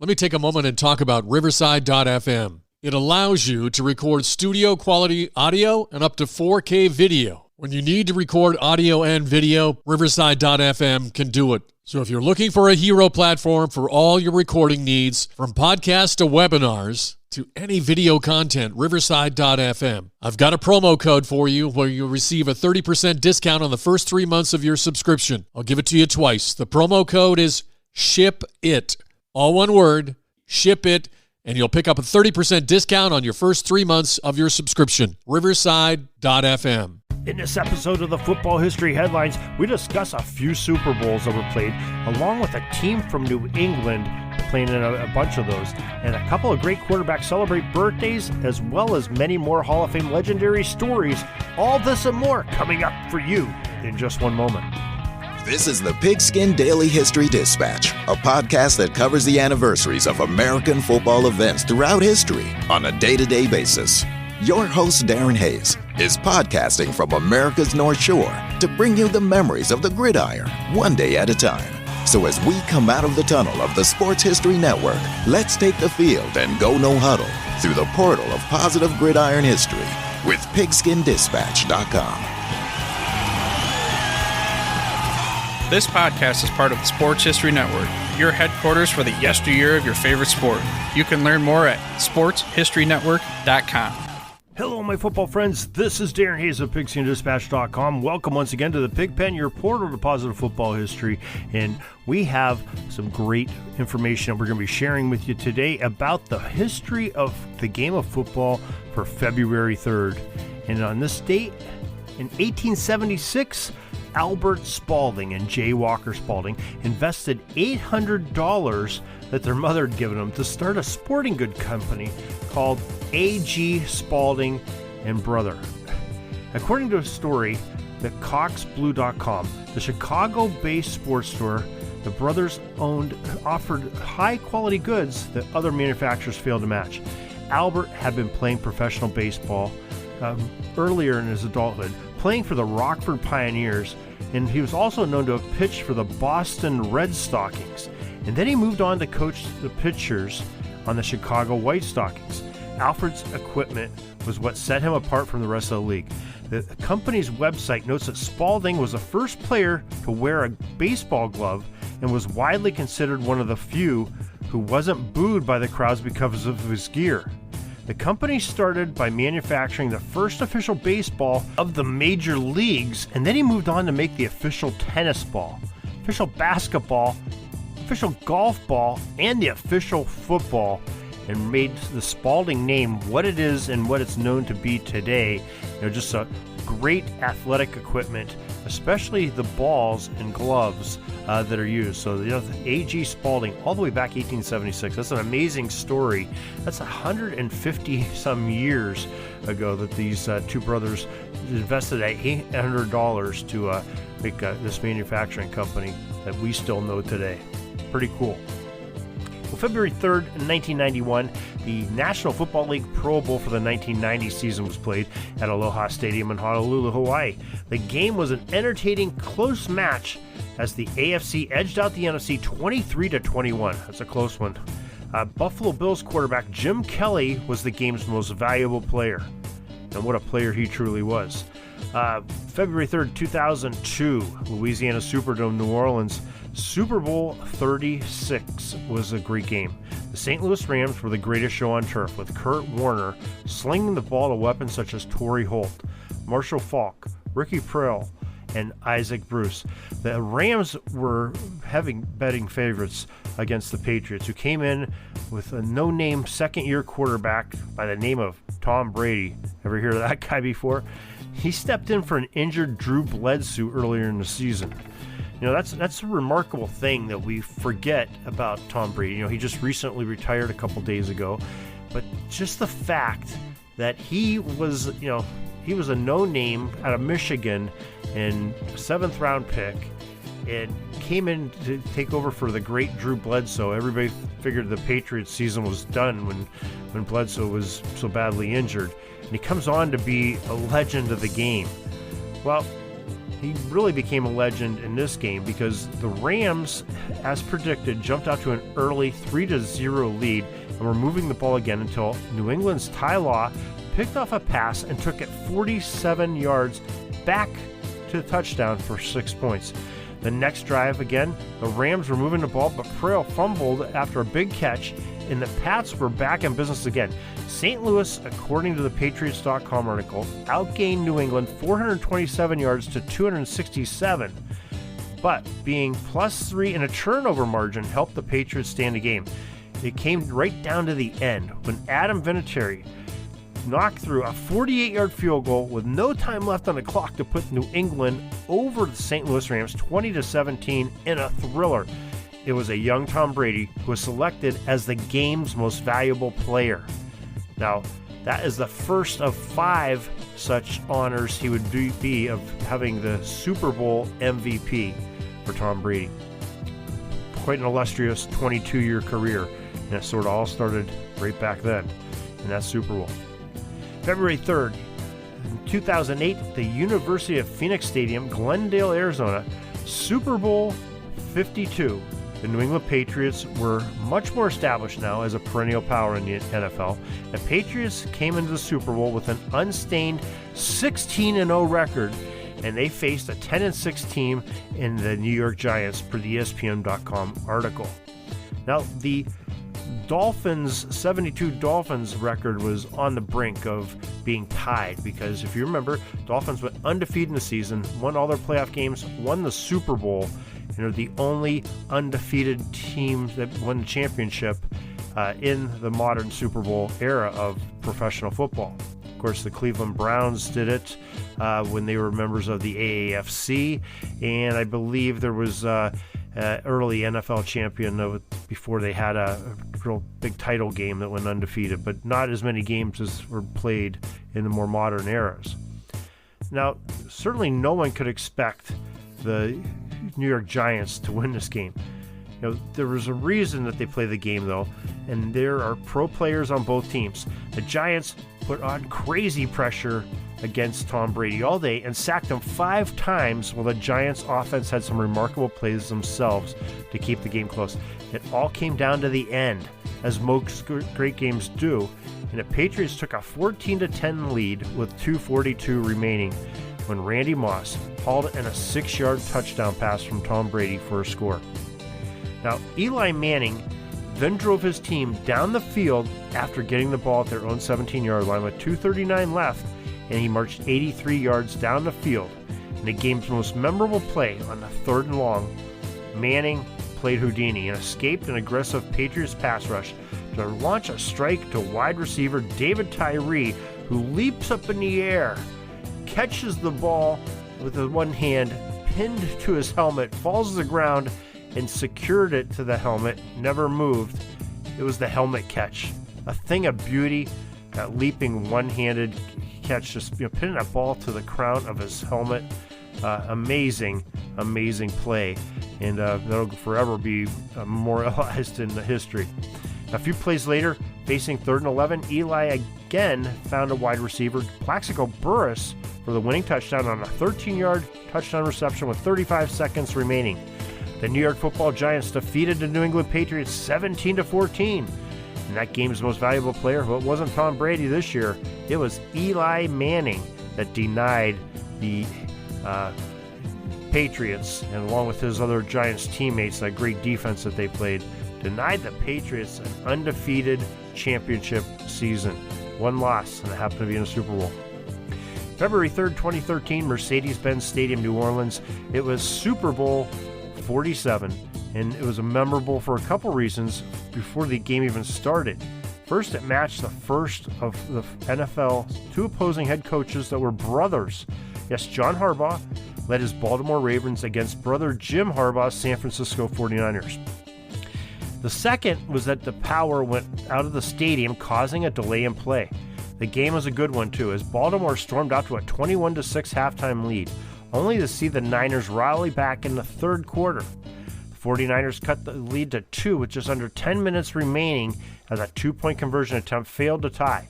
Let me take a moment and talk about Riverside.fm. It allows you to record studio quality audio and up to 4K video. When you need to record audio and video, Riverside.fm can do it. So if you're looking for a hero platform for all your recording needs, from podcasts to webinars to any video content, Riverside.fm. I've got a promo code for you where you'll receive a 30% discount on the first 3 months of your subscription. I'll give it to you twice. The promo code is SHIPIT. All one word, SHIPIT, and you'll pick up a 30% discount on your first 3 months of your subscription. Riverside.fm. In this episode of the Football History Headlines, we discuss a few Super Bowls that were played, along with a team from New England playing in a bunch of those, and a couple of great quarterbacks celebrate birthdays, as well as many more Hall of Fame legendary stories. All this and more coming up for you in just one moment. This is the Pigskin Daily History Dispatch, a podcast that covers the anniversaries of American football events throughout history on a day-to-day basis. Your host, Darren Hayes, is podcasting from America's North Shore to bring you the memories of the gridiron, one day at a time. So as we come out of the tunnel of the Sports History Network, let's take the field and go no huddle through the portal of positive gridiron history with pigskindispatch.com. This podcast is part of the Sports History Network, your headquarters for the yesteryear of your favorite sport. You can learn more at sportshistorynetwork.com. Hello, my football friends. This is Darren Hayes of pigskindispatch.com. Welcome once again to the Pig Pen, your portal to positive football history. And we have some great information that we're going to be sharing with you today about the history of the game of football for February 3rd. And on this date, in 1876, Albert Spalding and J. Walker Spalding invested $800 that their mother had given them to start a sporting good company called A.G. Spalding and Brother. According to a story at coxblue.com, the Chicago-based sports store the brothers offered high-quality goods that other manufacturers failed to match. Albert had been playing professional baseball earlier in his adulthood, playing for the Rockford Pioneers, and he was also known to have pitched for the Boston Red Stockings. And then he moved on to coach the pitchers on the Chicago White Stockings. Alfred's equipment was what set him apart from the rest of the league. The company's website notes that Spalding was the first player to wear a baseball glove and was widely considered one of the few who wasn't booed by the crowds because of his gear. The company started by manufacturing the first official baseball of the major leagues, and then he moved on to make the official tennis ball, official basketball, official golf ball, and the official football, and made the Spalding name what it is and what it's known to be today. Just a great athletic equipment, especially the balls and gloves that are used. So the A.G. Spalding, all the way back 1876. That's an amazing story. That's 150 some years ago that these two brothers invested $800 to make this manufacturing company that we still know today. Pretty cool. Well, February 3rd, 1991, the National Football League Pro Bowl for the 1990 season was played at Aloha Stadium in Honolulu, Hawaii. The game was an entertaining, close match as the AFC edged out the NFC 23-21. That's a close one. Buffalo Bills quarterback Jim Kelly was the game's most valuable player. And what a player he truly was. February 3rd, 2002, Louisiana Superdome, New Orleans. Super Bowl 36 was a great game. The St. Louis Rams were the greatest show on turf, with Kurt Warner slinging the ball to weapons such as Torrey Holt, Marshall Faulk, Ricky Prill, and Isaac Bruce. The Rams were betting favorites against the Patriots, who came in with a no-name second-year quarterback by the name of Tom Brady. Ever hear of that guy before? He stepped in for an injured Drew Bledsoe earlier in the season. That's a remarkable thing that we forget about Tom Brady. He just recently retired a couple days ago, but just the fact that he was a no-name out of Michigan and a 7th round pick and came in to take over for the great Drew Bledsoe. Everybody figured the Patriots season was done when Bledsoe was so badly injured, and he comes on to be a legend of the game. Well, he really became a legend in this game because the Rams, as predicted, jumped out to an early 3-0 lead and were moving the ball again until New England's Ty Law picked off a pass and took it 47 yards back to the touchdown for 6 points. The next drive, again, the Rams were moving the ball, but Prale fumbled after a big catch, and the Pats were back in business again. St. Louis, according to the Patriots.com article, outgained New England 427 yards to 267, but being +3 in a turnover margin helped the Patriots stay in the game. It came right down to the end when Adam Vinatieri knocked through a 48-yard field goal with no time left on the clock to put New England over the St. Louis Rams 20-17 in a thriller. It was a young Tom Brady who was selected as the game's most valuable player. Now, that is the first of 5 such honors he would be of having the Super Bowl MVP for Tom Brady. Quite an illustrious 22-year career, and it sort of all started right back then in that Super Bowl. February 3rd, 2008, the University of Phoenix Stadium, Glendale, Arizona, Super Bowl 52. The New England Patriots were much more established now as a perennial power in the NFL. The Patriots came into the Super Bowl with an unstained 16-0 record, and they faced a 10-6 team in the New York Giants per the ESPN.com article. Now, the 72 Dolphins record was on the brink of being tied because if you remember, Dolphins went undefeated in the season, won all their playoff games, won the Super Bowl, and are the only undefeated team that won the championship in the modern Super Bowl era of professional football. Of course, the Cleveland Browns did it when they were members of the AAFC, and I believe there was early NFL champion before they had a real big title game that went undefeated, but not as many games as were played in the more modern eras. Now, certainly no one could expect the New York Giants to win this game. You know, there was a reason that they play the game, though, and there are pro players on both teams. The Giants put on crazy pressure against Tom Brady all day and sacked him 5 times while the Giants offense had some remarkable plays themselves to keep the game close. It all came down to the end, as most great games do, and the Patriots took a 14-10 lead with 2:42 remaining when Randy Moss hauled in a 6-yard touchdown pass from Tom Brady for a score. Now, Eli Manning then drove his team down the field after getting the ball at their own 17-yard line with 2:39 left, and he marched 83 yards down the field. In the game's most memorable play on the 3rd and long, Manning played Houdini and escaped an aggressive Patriots pass rush to launch a strike to wide receiver David Tyree, who leaps up in the air, catches the ball with one hand, pinned to his helmet, falls to the ground, and secured it to the helmet, never moved. It was the helmet catch. A thing of beauty, that leaping one-handed catch, just pinning that ball to the crown of his helmet. Amazing play, and that'll forever be memorialized in the history. A few plays later, facing 3rd and 11, Eli again found a wide receiver, Plaxico Burress, for the winning touchdown on a 13-yard touchdown reception with 35 seconds remaining. The New York Football Giants defeated the New England Patriots 17-14. And that game's most valuable player, well, it wasn't Tom Brady this year. It was Eli Manning that denied the Patriots, and along with his other Giants teammates, that great defense that they played, denied the Patriots an undefeated championship season. One loss, and it happened to be in a Super Bowl. February 3rd, 2013, Mercedes-Benz Stadium, New Orleans. It was Super Bowl 47, and it was memorable for a couple reasons before the game even started. First, it matched the first of the NFL's 2 opposing head coaches that were brothers. Yes, John Harbaugh led his Baltimore Ravens against brother Jim Harbaugh's San Francisco 49ers. The second was that the power went out of the stadium, causing a delay in play. The game was a good one, too, as Baltimore stormed out to a 21-6 halftime lead, only to see the Niners rally back in the 3rd quarter. The 49ers cut the lead to 2 with just under 10 minutes remaining as a 2-point conversion attempt failed to tie.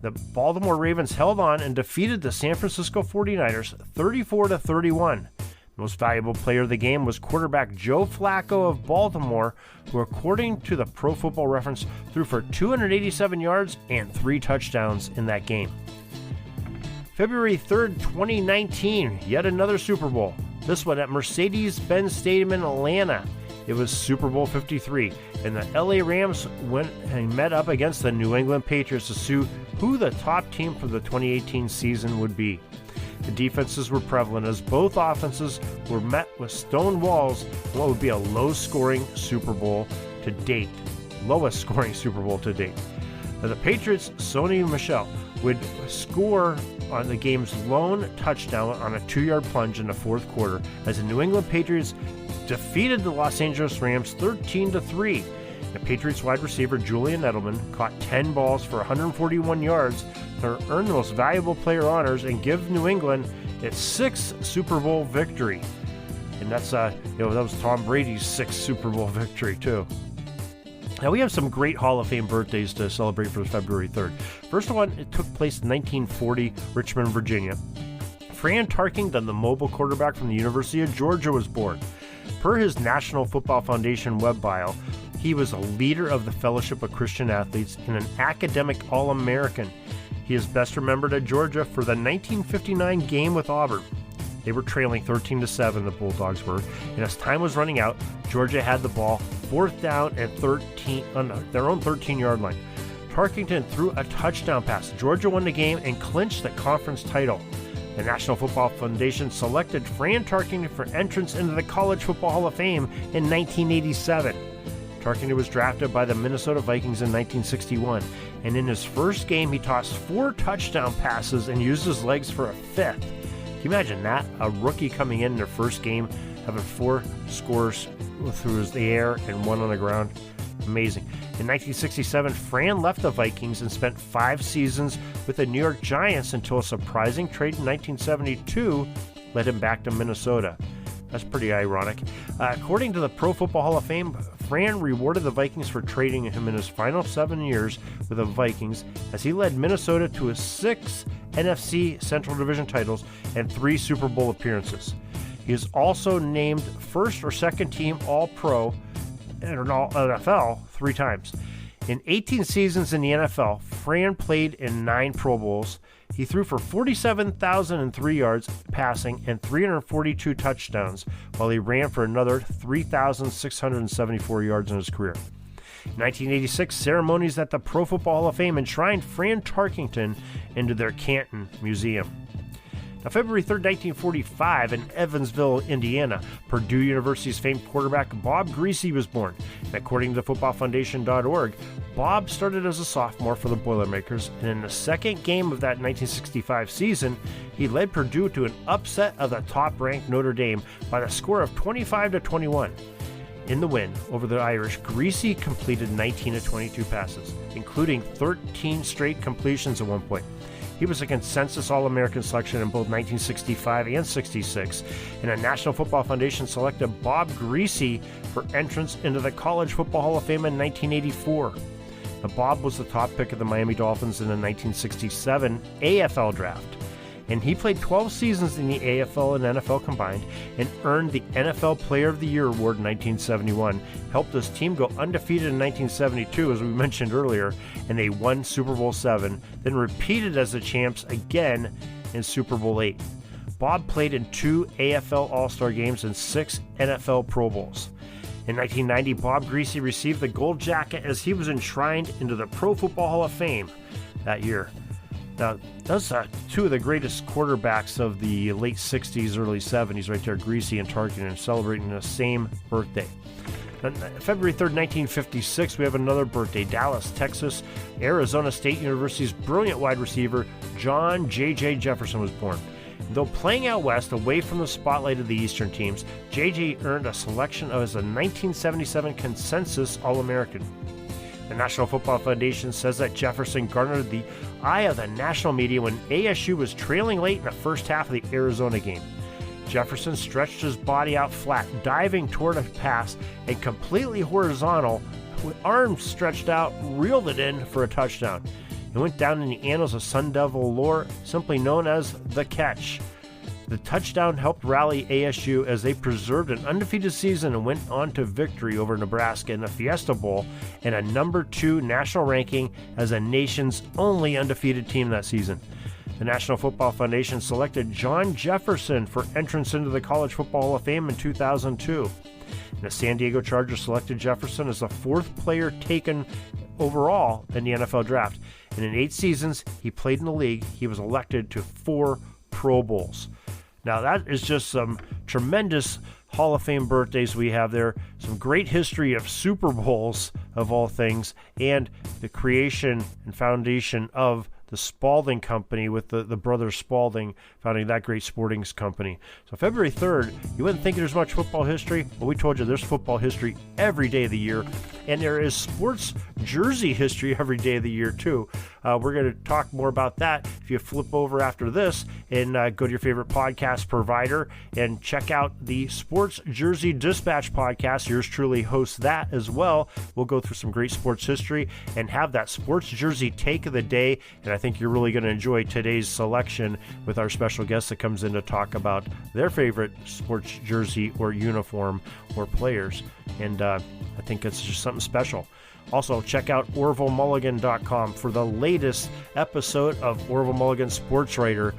The Baltimore Ravens held on and defeated the San Francisco 49ers 34-31. The most valuable player of the game was quarterback Joe Flacco of Baltimore, who, according to the Pro Football Reference, threw for 287 yards and 3 touchdowns in that game. February 3rd, 2019, yet another Super Bowl. This one at Mercedes-Benz Stadium in Atlanta. It was Super Bowl 53, and the LA Rams went and met up against the New England Patriots to see who the top team for the 2018 season would be. The defenses were prevalent as both offenses were met with stone walls in what would be a low-scoring Super Bowl to date. Lowest scoring Super Bowl to date. Now, the Patriots' Sony Michel would score on the game's lone touchdown on a 2-yard plunge in the fourth quarter as the New England Patriots defeated the Los Angeles Rams 13-3. The Patriots wide receiver Julian Edelman caught 10 balls for 141 yards to earn the most valuable player honors and give New England its 6th Super Bowl victory. And that's that was Tom Brady's 6th Super Bowl victory too. Now we have some great Hall of Fame birthdays to celebrate for February 3rd. First one, it took place in 1940, Richmond, Virginia. Fran Tarkenton, the mobile quarterback from the University of Georgia, was born. Per his National Football Foundation web bio, he was a leader of the Fellowship of Christian Athletes and an academic All-American. He is best remembered at Georgia for the 1959 game with Auburn. They were trailing 13-7, the Bulldogs were, and as time was running out, Georgia had the ball 4th down and 13 on their own 13-yard line. Tarkenton threw a touchdown pass. Georgia won the game and clinched the conference title. The National Football Foundation selected Fran Tarkenton for entrance into the College Football Hall of Fame in 1987. Tarkenton was drafted by the Minnesota Vikings in 1961, and in his first game he tossed 4 touchdown passes and used his legs for a 5th. Can you imagine that? A rookie coming in their first game, having 4 scores through the air and 1 on the ground. Amazing. In 1967, Fran left the Vikings and spent 5 seasons with the New York Giants until a surprising trade in 1972 led him back to Minnesota. That's pretty ironic. According to the Pro Football Hall of Fame, Fran rewarded the Vikings for trading him in his final 7 years with the Vikings as he led Minnesota to his 6 NFC Central Division titles and 3 Super Bowl appearances. He is also named first or second team All-Pro and All-NFL 3 times. In 18 seasons in the NFL, Fran played in 9 Pro Bowls. He threw for 47,003 yards passing and 342 touchdowns, while he ran for another 3,674 yards in his career. In 1986, ceremonies at the Pro Football Hall of Fame enshrined Fran Tarkenton into their Canton Museum. Now, February 3rd, 1945, in Evansville, Indiana, Purdue University's famed quarterback Bob Griese was born. And according to footballfoundation.org, Bob started as a sophomore for the Boilermakers, and in the second game of that 1965 season, he led Purdue to an upset of the top-ranked Notre Dame by the score of 25-21. In the win over the Irish, Griese completed 19 of 22 passes, including 13 straight completions at one point. He was a consensus All-American selection in both 1965 and 66, and the National Football Foundation selected Bob Griese for entrance into the College Football Hall of Fame in 1984. Now, Bob was the top pick of the Miami Dolphins in the 1967 AFL draft, and he played 12 seasons in the AFL and NFL combined and earned the NFL Player of the Year award in 1971, helped his team go undefeated in 1972, as we mentioned earlier, and they won Super Bowl VII, then repeated as the champs again in Super Bowl VIII. Bob played in 2 AFL All-Star games and 6 NFL Pro Bowls. In 1990, Bob Griese received the gold jacket as he was enshrined into the Pro Football Hall of Fame that year. Now, those are 2 of the greatest quarterbacks of the late 60s, early 70s, right there, Griese and Tarkenton, celebrating the same birthday. On February 3rd, 1956, we have another birthday. Dallas, Texas, Arizona State University's brilliant wide receiver, John J.J. Jefferson, was born. Though playing out west, away from the spotlight of the Eastern teams, J.J. earned a selection as a 1977 consensus All-American. The National Football Foundation says that Jefferson garnered the eye of the national media when ASU was trailing late in the first half of the Arizona game. Jefferson stretched his body out flat, diving toward a pass, and completely horizontal, with arms stretched out, reeled it in for a touchdown. and went down in the annals of Sun Devil lore, simply known as the catch. The touchdown helped rally ASU as they preserved an undefeated season and went on to victory over Nebraska in the Fiesta Bowl and a number 2 national ranking as a nation's only undefeated team that season. The National Football Foundation selected John Jefferson for entrance into the College Football Hall of Fame in 2002. And the San Diego Chargers selected Jefferson as the 4th player taken overall in the NFL draft. And in 8 seasons he played in the league, he was elected to 4 Pro Bowls. Now that is just some tremendous Hall of Fame birthdays we have there, some great history of Super Bowls of all things, and the creation and foundation of the Spalding Company with the brothers Spalding founding that great sporting company. So February 3rd, you wouldn't think there's much football history, but we told you there's football history every day of the year, and there is sports jersey history every day of the year too. We're going to talk more about that if you flip over after this and go to your favorite podcast provider and check out the Sports Jersey Dispatch podcast. Yours truly hosts that as well. We'll go through some great sports history and have that sports jersey take of the day, and I think you're really going to enjoy today's selection with our special guest that comes in to talk about their favorite sports jersey or uniform or players, and I think it's just something special. Also, check out OrvilleMulligan.com for the latest episode of Orville Mulligan Sports Writer.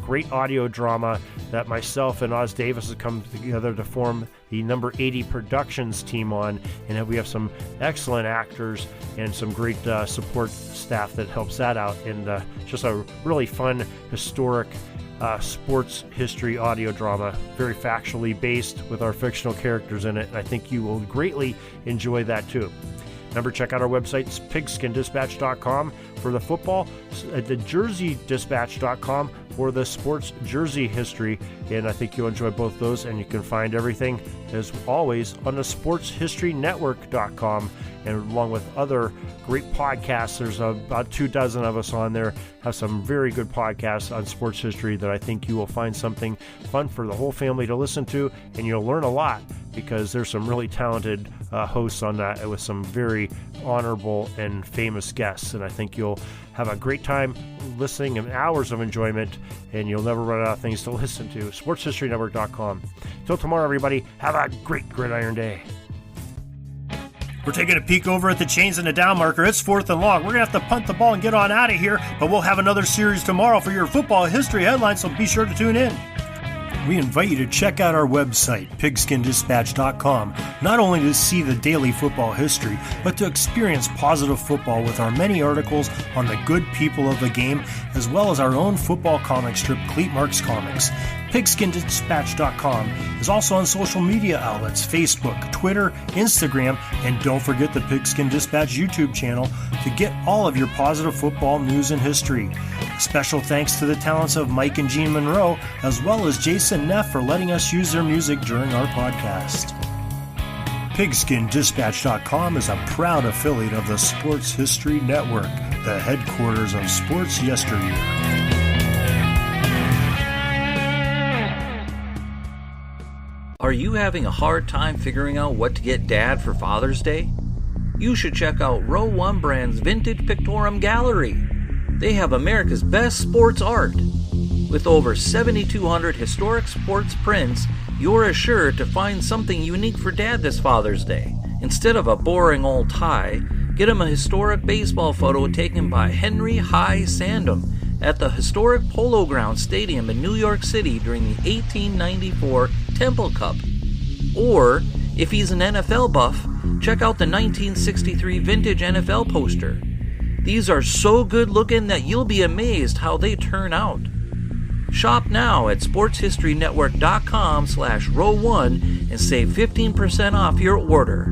Great audio drama that myself and Oz Davis have come together to form the number 80 Productions team on. And we have some excellent actors and some great support staff that helps that out. And just a really fun, historic sports history audio drama, very factually based with our fictional characters in it. And I think you will greatly enjoy that too. Remember, check out our website, it's PigskinDispatch.com for the football, the JerseyDispatch.com for the sports jersey history, and I think you'll enjoy both those, and you can find everything, as always, on the SportsHistoryNetwork.com, and along with other great podcasts. There's about 24 of us on there, have some very good podcasts on sports history that I think you will find something fun for the whole family to listen to, and you'll learn a lot because there's some really talented hosts on that with some very honorable and famous guests, and I think you'll have a great time listening and hours of enjoyment, and you'll never run out of things to listen to. SportsHistoryNetwork.com. Till tomorrow, everybody, have a great Gridiron Day. We're taking a peek over at the chains and the down marker. It's 4th and long. We're going to have to punt the ball and get on out of here, but we'll have another series tomorrow for your football history headlines, so be sure to tune in. We invite you to check out our website, PigskinDispatch.com, not only to see the daily football history, but to experience positive football with our many articles on the good people of the game, as well as our own football comic strip, Cleat Marks Comics. PigskinDispatch.com is also on social media outlets, Facebook, Twitter, Instagram, and don't forget the Pigskin Dispatch YouTube channel to get all of your positive football news and history. Special thanks to the talents of Mike and Gene Monroe, as well as Jason Neff for letting us use their music during our podcast. PigskinDispatch.com is a proud affiliate of the Sports History Network, the headquarters of sports yesteryear. Are you having a hard time figuring out what to get Dad for Father's Day? You should check out Row 1 Brand's Vintage Pictorum Gallery. They have America's best sports art. With over 7,200 historic sports prints, you're assured to find something unique for Dad this Father's Day. Instead of a boring old tie, get him a historic baseball photo taken by Henry High Sandham at the historic Polo Grounds Stadium in New York City during the 1894 Temple Cup. Or, if he's an NFL buff, check out the 1963 vintage NFL poster. These are so good looking that you'll be amazed how they turn out. Shop now at SportsHistoryNetwork.com/row1 and save 15% off your order.